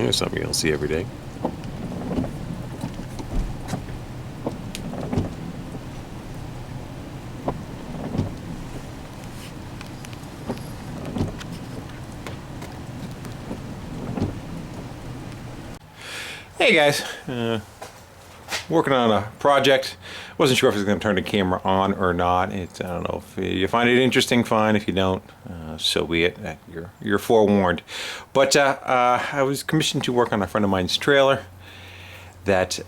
There's something you don't see every day. Hey guys, working on a project. Wasn't sure if I was going to turn the camera on or not. I don't know if you find it interesting, fine. If you don't, so be it. You're forewarned. But I was commissioned to work on a friend of mine's trailer that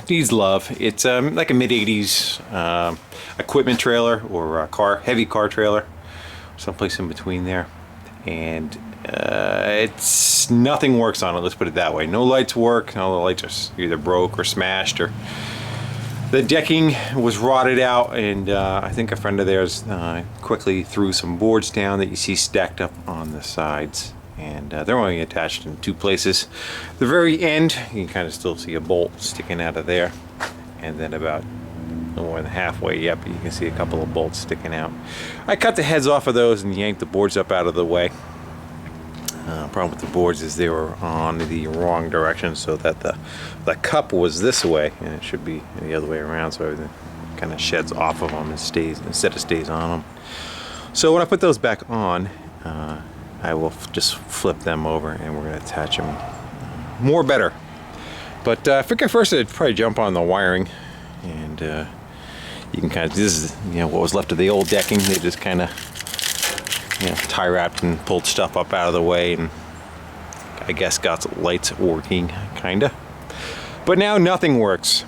needs love. It's like a mid-80s equipment trailer or heavy car trailer, someplace in between there. And it's nothing works on it, let's put it that way. No lights work. All the lights are either broke or smashed, or the decking was rotted out. And I think a friend of theirs quickly threw some boards down that you see stacked up on the sides, and they're only attached in two places. The very end, you can kind of still see a bolt sticking out of there, and then about no more than halfway up, you can see a couple of bolts sticking out. I cut the heads off of those and yanked the boards up out of the way. Problem with the boards is they were on the wrong direction, so that the cup was this way and it should be the other way around, so everything kind of sheds off of them and stays instead of stays on them. So when I put those back on, I will just flip them over and we're going to attach them more better. But I figured first I'd probably jump on the wiring, and you can kind of, this is what was left of the old decking. They just kind of tie wrapped and pulled stuff up out of the way, and I guess got lights working, kinda. But now nothing works.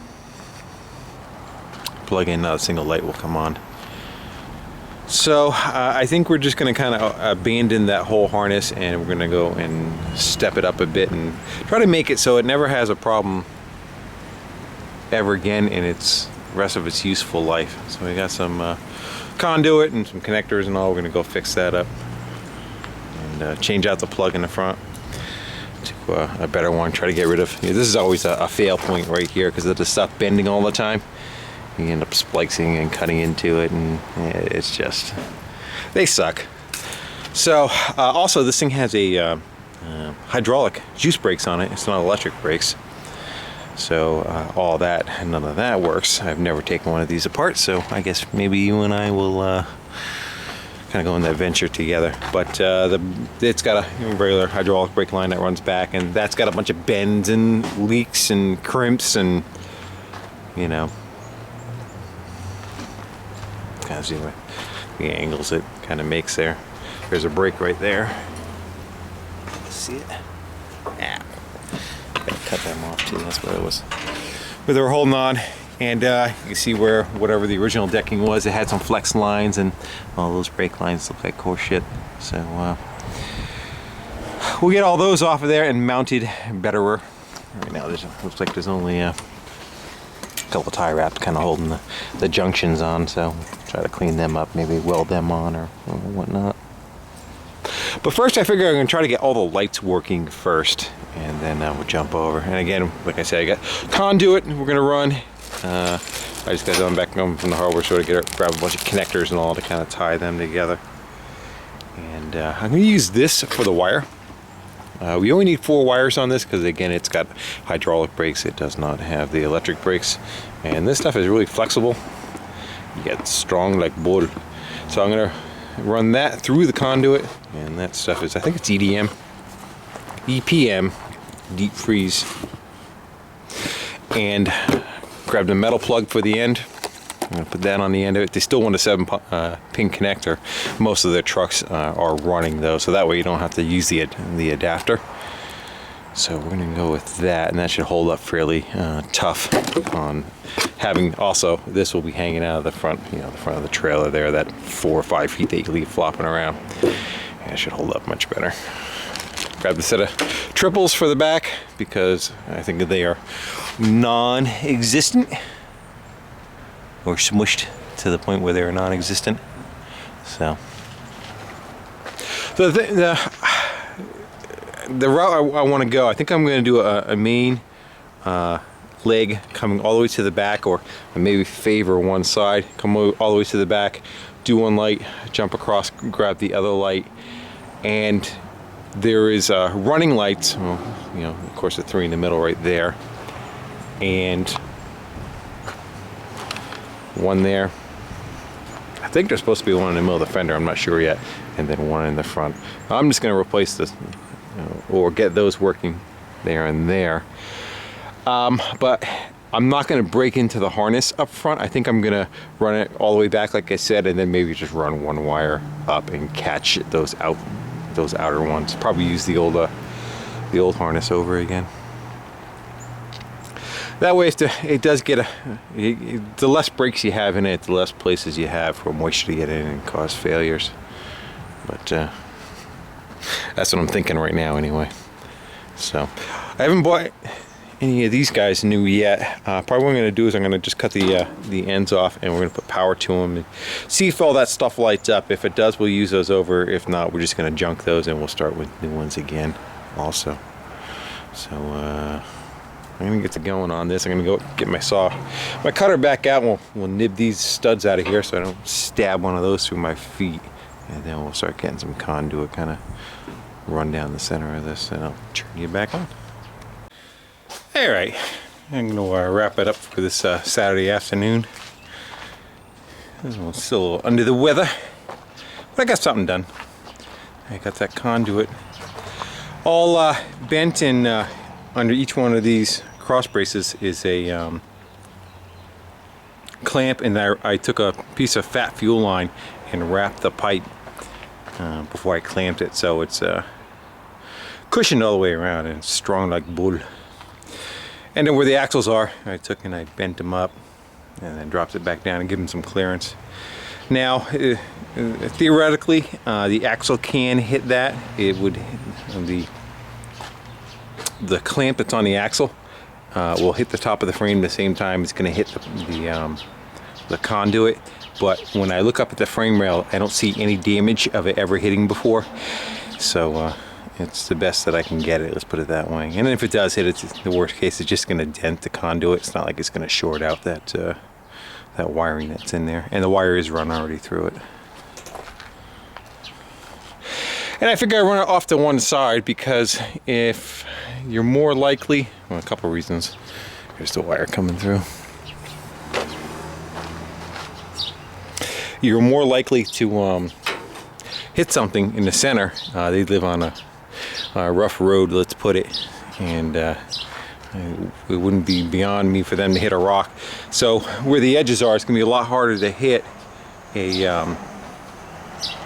Plug in, not a single light will come on. So I think we're just going to kind of abandon that whole harness, and we're going to go and step it up a bit and try to make it so it never has a problem ever again in its rest of its useful life. So we got some conduit and some connectors and all. We're gonna go fix that up and change out the plug in the front to a better one. Try to get rid of, this is always a fail point right here because of the stuff bending all the time. You end up splicing and cutting into it, and it's just, they suck. So also this thing has a hydraulic juice brakes on it. It's not electric brakes. So all that, none of that works. I've never taken one of these apart, so I guess maybe you and I will kind of go on that venture together. But it's got a regular hydraulic brake line that runs back, and that's got a bunch of bends and leaks and crimps and, kind of see the angles it kind of makes there. There's a brake right there. See it? Yeah. Cut them off too, that's where it was. But they were holding on, and you can see where whatever the original decking was, it had some flex lines, and all those brake lines look like core shit. So we'll get all those off of there and mounted better. Right now looks like there's only a couple of tie wraps kind of holding the junctions on, so try to clean them up, maybe weld them on or whatnot. But first I figure I'm going to try to get all the lights working first, and then we'll jump over. And again, like I said, I got conduit we're going to run. I just got them back from the hardware store to grab a bunch of connectors and all to kind of tie them together. And I'm going to use this for the wire. We only need 4 wires on this because, again, it's got hydraulic brakes. It does not have the electric brakes. And this stuff is really flexible. You get strong like board. So I'm going to run that through the conduit, and that stuff is, I think it's EPM, deep freeze. And grab the metal plug for the end. I'm going to put that on the end of it. They still want a 7-pin connector. Most of their trucks are running though, so that way you don't have to use the adapter. So we're going to go with that, and that should hold up fairly tough on having, also this will be hanging out of the front, the front of the trailer there, that 4 or 5 feet that you leave flopping around. And it should hold up much better. Grab the set of triples for the back because I think they are non-existent or smushed to the point where they're non-existent. So the route I want to go, I think I'm going to do a main leg coming all the way to the back, or maybe favor one side, come all the way to the back, do one light, jump across, grab the other light, and there is running lights, well, you know, of course the 3 in the middle right there, and one there. I think there's supposed to be one in the middle of the fender, I'm not sure yet, and then one in the front. I'm just going to replace this, or get those working there and there. But I'm not going to break into the harness up front. I think I'm going to run it all the way back, like I said, and then maybe just run one wire up and catch those outer ones. Probably use the old harness over again. That way, it does get the less breaks you have in it, the less places you have for moisture to get in and cause failures. But that's what I'm thinking right now, anyway. So I haven't bought any of these guys new yet. Probably what I'm going to do is I'm going to just cut the ends off, and we're going to put power to them and see if all that stuff lights up. If it does, we'll use those over. If not, we're just going to junk those, and we'll start with new ones again also. So I'm going to get to going on this. I'm going to go get my cutter back out, and we'll nib these studs out of here so I don't stab one of those through my feet. And then we'll start getting some conduit kind of run down the center of this, and I'll turn you back on. All right, I'm going to wrap it up for this Saturday afternoon. I'm still a little under the weather, but I got something done. I got that conduit all bent, and under each one of these cross braces is a clamp, and I took a piece of fat fuel line and wrapped the pipe before I clamped it, so it's cushioned all the way around and strong like bull. And then where the axles are, I took and I bent them up and then dropped it back down and give them some clearance. Now, theoretically, the axle can hit that. It would, the clamp that's on the axle will hit the top of the frame the same time it's going to hit the conduit. But when I look up at the frame rail, I don't see any damage of it ever hitting before. So it's the best that I can get it, let's put it that way. And then if it does hit, it's the worst case, it's just going to dent the conduit. It's not like it's going to short out that wiring that's in there. And the wire is run already through it. And I figure I run it off to one side because if you're more likely, well, a couple reasons. Here's the wire coming through. You're more likely to hit something in the center. They live on a rough road, let's put it, and it wouldn't be beyond me for them to hit a rock. So where the edges are, it's going to be a lot harder to hit a, you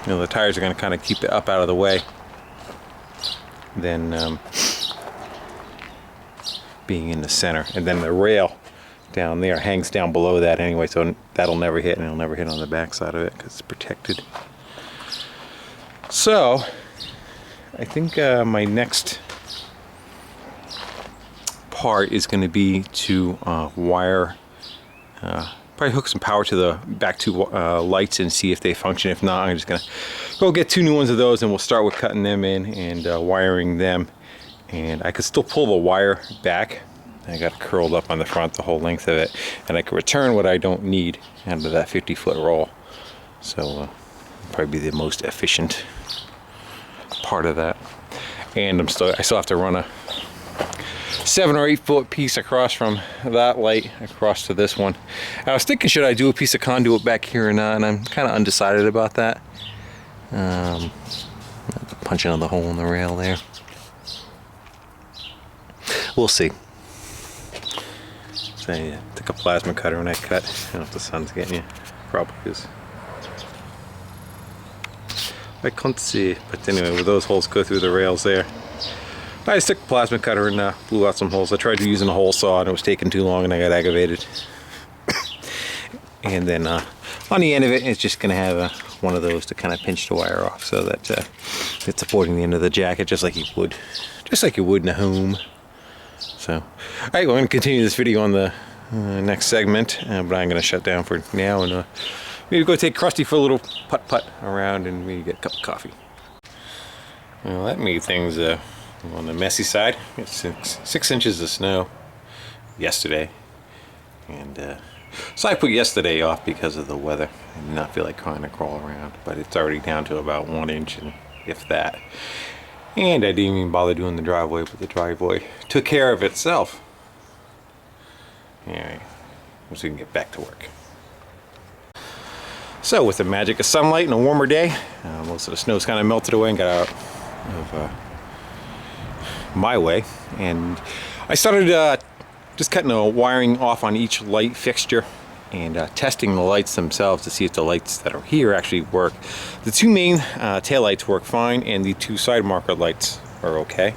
know, the tires are going to kind of keep it up out of the way than being in the center. And then the rail down there hangs down below that anyway, so that'll never hit, and it'll never hit on the back side of it because it's protected. So I think my next part is going to be to wire, probably hook some power to the back two lights and see if they function. If not, I'm just going to go get 2 new ones of those, and we'll start with cutting them in and wiring them. And I could still pull the wire back. I got it curled up on the front the whole length of it, and I can return what I don't need out of that 50-foot roll. So probably be the most efficient part of that. And I still have to run a 7 or 8 foot piece across from that light across to this one. I was thinking, should I do a piece of conduit back here or not, and I'm kind of undecided about that. Punching on the hole in the rail there. We'll see. So yeah, took a plasma cutter when I cut. I don't know if the sun's getting you. Probably is. I can't see, but anyway, with those holes go through the rails there. I just took a plasma cutter and blew out some holes. I tried using a hole saw and it was taking too long and I got aggravated. And then on the end of it, it's just going to have one of those to kind of pinch the wire off so that it's supporting the end of the jacket just like you would in a home. So, all right, we're going to continue this video on the next segment, but I'm going to shut down for now and maybe go take Krusty for a little putt-putt around and maybe get a cup of coffee. Well, that made things on the messy side. It's 6 inches of snow yesterday, and so I put yesterday off because of the weather. I did not feel like trying to crawl around, but it's already down to about 1 inch, and if that. And I didn't even bother doing the driveway, but the driveway took care of itself. Anyway, so we can get back to work. So with the magic of sunlight and a warmer day, most of the snow's kind of melted away and got out of my way. And I started just cutting the wiring off on each light fixture and testing the lights themselves to see if the lights that are here actually work. The two main tail lights work fine, and the two side marker lights are okay.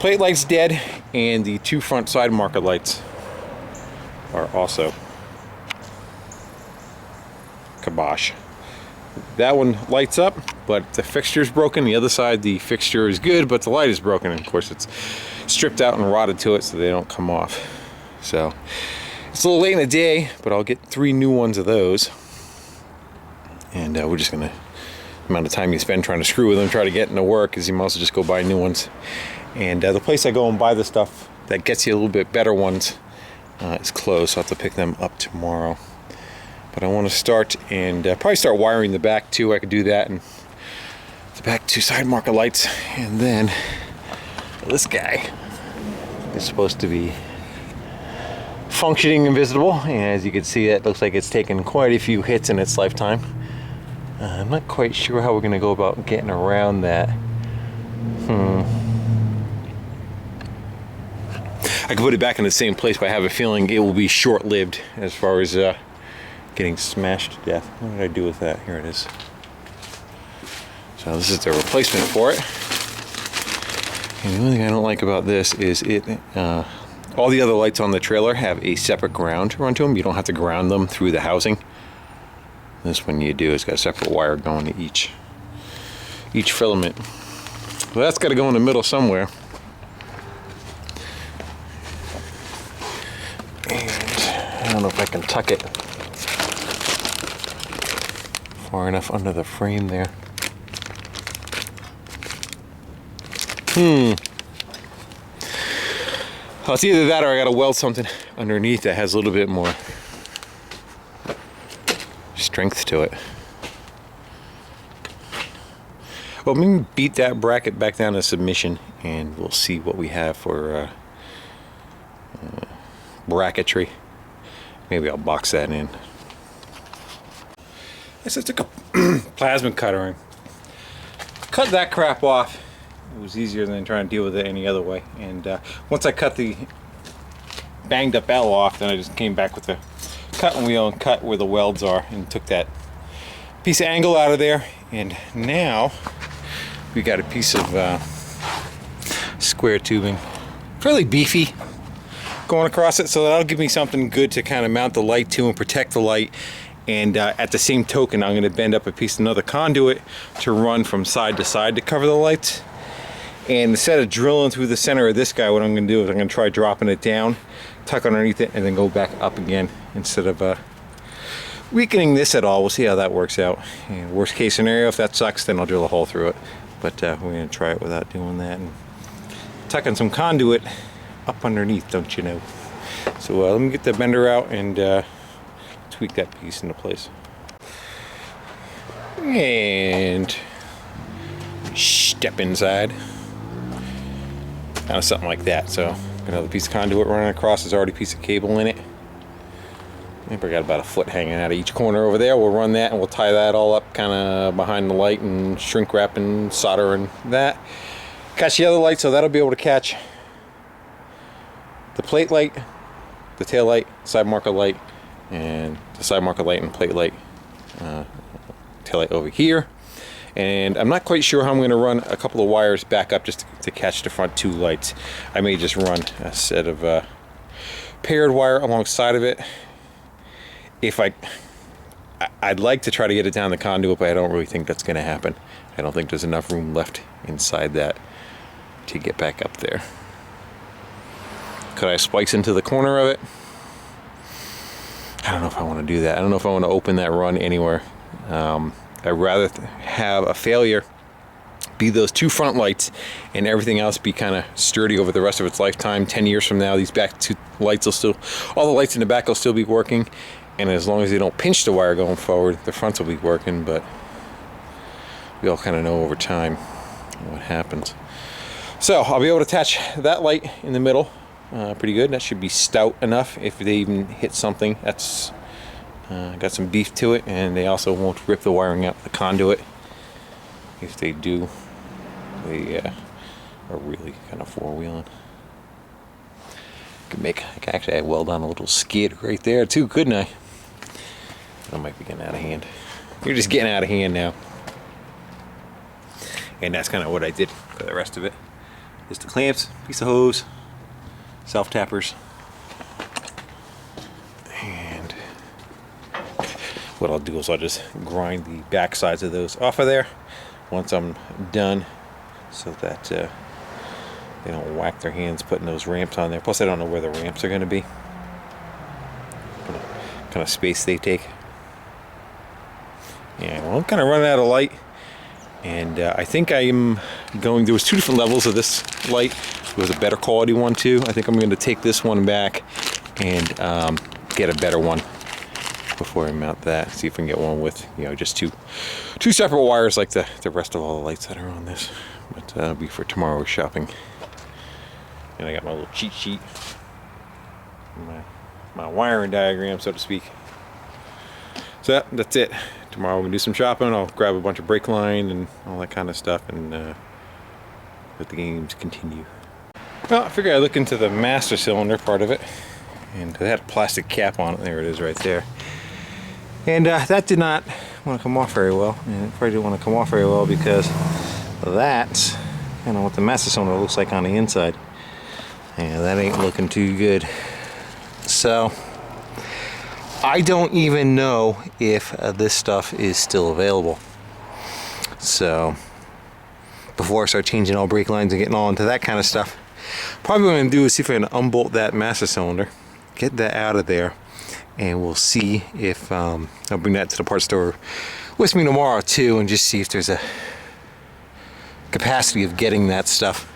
Plate light's dead, and the two front side marker lights are also kibosh. That one lights up, but the fixture's broken. The other side, the fixture is good, but the light is broken. And of course, it's stripped out and rotted to it, so they don't come off. So it's a little late in the day, but I'll get 3 new ones of those. And we're just gonna, the amount of time you spend trying to screw with them, try to get into work, is you might as well just go buy new ones. And the place I go and buy the stuff that gets you a little bit better ones is closed, so I'll have to pick them up tomorrow. But I want to start and probably start wiring the back too. I could do that, and the back 2 side marker lights, and then this guy is supposed to be functioning and visible, and as you can see, it looks like it's taken quite a few hits in its lifetime. I'm not quite sure how we're going to go about getting around that. I could put it back in the same place, but I have a feeling it will be short-lived as far as getting smashed to death. What did I do with that? Here it is. So this is the replacement for it. And the only thing I don't like about this is it all the other lights on the trailer have a separate ground to run to them. You don't have to ground them through the housing. This one you do. It's got a separate wire going to each filament. Well, that's got to go in the middle somewhere. And I don't know if I can tuck it far enough under the frame there. Well, it's either that or I gotta weld something underneath that has a little bit more strength to it. Well, maybe beat that bracket back down to submission, and we'll see what we have for bracketry. Maybe I'll box that in. I took a plasma cutter and cut that crap off. It was easier than trying to deal with it any other way. And once I cut the banged up L off, then I just came back with the cutting wheel and cut where the welds are and took that piece of angle out of there. And now we got a piece of square tubing, fairly beefy, going across it, so that'll give me something good to kind of mount the light to and protect the light. And at the same token, I'm going to bend up a piece of another conduit to run from side to side to cover the lights. And instead of drilling through the center of this guy, what I'm going to do is I'm going to try dropping it down, tuck underneath it, and then go back up again instead of weakening this at all. We'll see how that works out. And worst case scenario, if that sucks, then I'll drill a hole through it. But we're going to try it without doing that. And tucking some conduit up underneath, don't you know? So let me get the bender out and tweak that piece into place. And step inside. Kind of something like that. So another piece of conduit running across. There's already a piece of cable in it. I think I got about a foot hanging out of each corner over there. We'll run that and we'll tie that all up kind of behind the light and shrink wrap and solder and that. Catch the other light, so that'll be able to catch the plate light, the tail light, side marker light, and the side marker light and plate light, tail light over here. And I'm not quite sure how I'm going to run a couple of wires back up just to catch the front 2 lights. I may just run a set of paired wire alongside of it. If I'd like to try to get it down the conduit, but I don't really think that's going to happen. I don't think there's enough room left inside that to get back up there. Could I splice into the corner of it? I don't know if I want to do that. I don't know if I want to open that run anywhere. I'd rather have a failure be those 2 front lights and everything else be kind of sturdy over the rest of its lifetime. 10 years from now, these back 2 lights will still, all the lights in the back will still be working, and as long as they don't pinch the wire going forward, the fronts will be working. But we all kind of know over time what happens. So I'll be able to attach that light in the middle pretty good. That should be stout enough if they even hit something that's got some beef to it, and they also won't rip the wiring out of the conduit. If they do, they are really kind of four-wheeling. I can actually weld on a little skid right there too, couldn't I? That might be getting out of hand. You're just getting out of hand now. And that's kind of what I did for the rest of it. Just the clamps, piece of hose, self-tappers. And what I'll do is I'll just grind the back sides of those off of there once I'm done, so that they don't whack their hands putting those ramps on there. Plus I don't know where the ramps are going to be, what kind of space they take. Yeah, well, I'm kind of running out of light, and I think I am going, there was two different levels of this light. There was a better quality one too. I think I'm going to take this one back and get a better one before I mount that. See if I can get one with, you know, just two separate wires like the rest of all the lights that are on this. But that'll be for tomorrow's shopping. And I got my little cheat sheet, my wiring diagram, so to speak. So that's it. Tomorrow we're gonna do some shopping. I'll grab a bunch of brake line and all that kind of stuff, and let the games continue. Well, I figured I'd look into the master cylinder part of it, and it had a plastic cap on it. There it is right there. And that did not want to come off very well, and it probably didn't want to come off very well because that's kind of what the master cylinder looks like on the inside. Yeah, that ain't looking too good. So I don't even know if this stuff is still available. So before I start changing all brake lines and getting all into that kind of stuff, probably what I'm going to do is see if I can unbolt that master cylinder, get that out of there, and we'll see if I'll bring that to the parts store with me tomorrow too, and just see if there's a capacity of getting that stuff.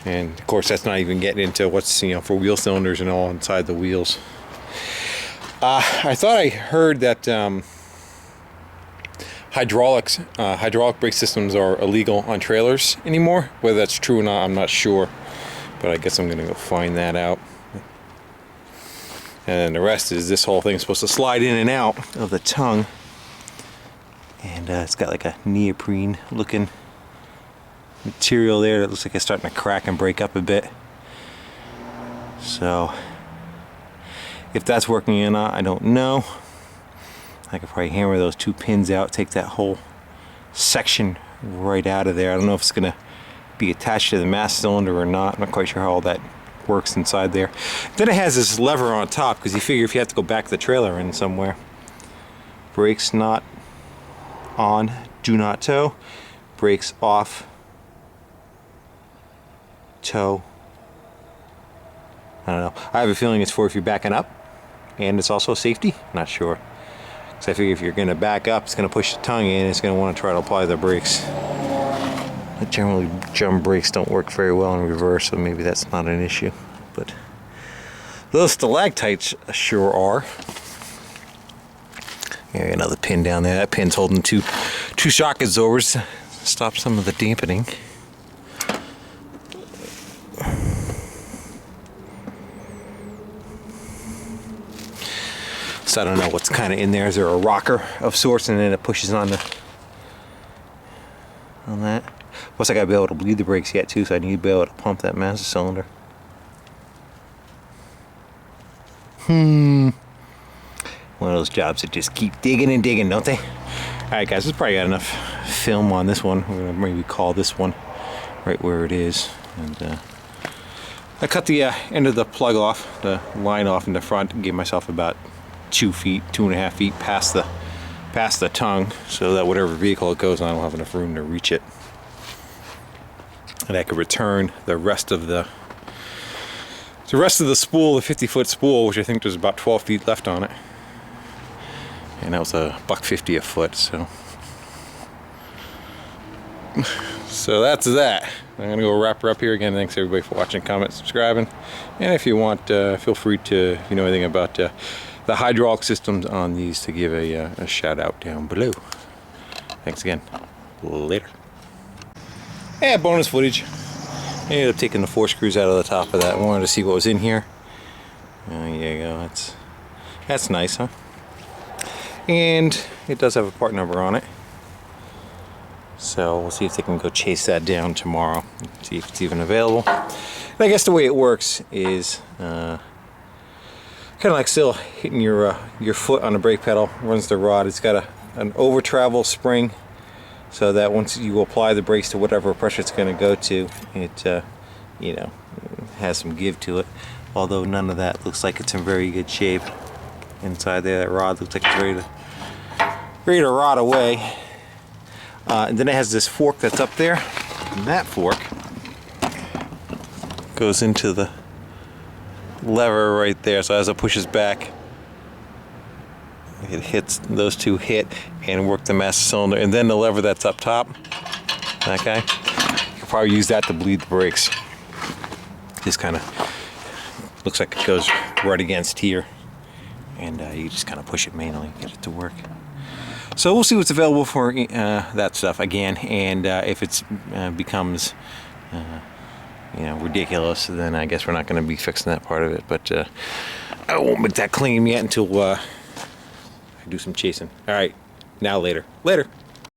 And of course that's not even getting into what's, you know, for wheel cylinders and all inside the wheels. I thought I heard that hydraulic brake systems are illegal on trailers anymore. Whether that's true or not, I'm not sure, but I guess I'm gonna go find that out. And the rest is this whole thing is supposed to slide in and out of the tongue, and it's got like a neoprene looking material there that looks like it's starting to crack and break up a bit. So if that's working or not, I don't know. I could probably hammer those two pins out, take that whole section right out of there. I don't know if it's gonna be attached to the master cylinder or not. I'm not quite sure how all that works inside there. Then it has this lever on top, because you figure if you have to go back the trailer in somewhere. Brakes not on, do not tow. Brakes off, tow. I don't know. I have a feeling it's for if you're backing up, and it's also safety. Not sure. Because I figure if you're going to back up, it's going to push the tongue in, it's going to want to try to apply the brakes. But generally, drum brakes don't work very well in reverse, so maybe that's not an issue. But those stalactites sure are. Yeah, another pin down there. That pin's holding two shock absorbers to stop some of the dampening. So I don't know what's kind of in there. Is there a rocker of sorts, and then it pushes on that? Plus I gotta be able to bleed the brakes yet too, so I need to be able to pump that master cylinder. One of those jobs that just keep digging and digging, don't they? Alright guys, this probably got enough film on this one. We're gonna maybe call this one right where it is. And I cut the end of the plug off, the line off in the front, and gave myself about 2 feet, 2.5 feet past the tongue, so that whatever vehicle it goes on will have enough room to reach it. And I could return the rest of the spool, the 50-foot spool, which I think there's about 12 feet left on it. And that was $1.50 a foot, so that's that. I'm gonna go wrap her up here again. Thanks everybody for watching, commenting, subscribing, and if you want, feel free to, if you know anything about the hydraulic systems on these, to give a shout out down below. Thanks again. Later. Yeah, bonus footage. I ended up taking the 4 screws out of the top of that. I wanted to see what was in here. There you go. That's nice, huh? And it does have a part number on it. So we'll see if they can go chase that down tomorrow. See if it's even available. And I guess the way it works is kind of like still hitting your foot on the brake pedal. Runs the rod. It's got an over travel spring, so that once you apply the brakes to whatever pressure it's going to go to, it you know, has some give to it. Although none of that looks like it's in very good shape inside there. That rod looks like it's ready to rot away. And then it has this fork that's up there, and that fork goes into the lever right there. So as it pushes back, it hits, those two hit and work the master cylinder, and then the lever that's up top, okay, you can probably use that to bleed the brakes. This kind of looks like it goes right against here, and you just kind of push it manually, get it to work. So we'll see what's available for that stuff again, and if it becomes you know, ridiculous, then I guess we're not going to be fixing that part of it. But I won't make that claim yet until I do some chasing. All right, now later.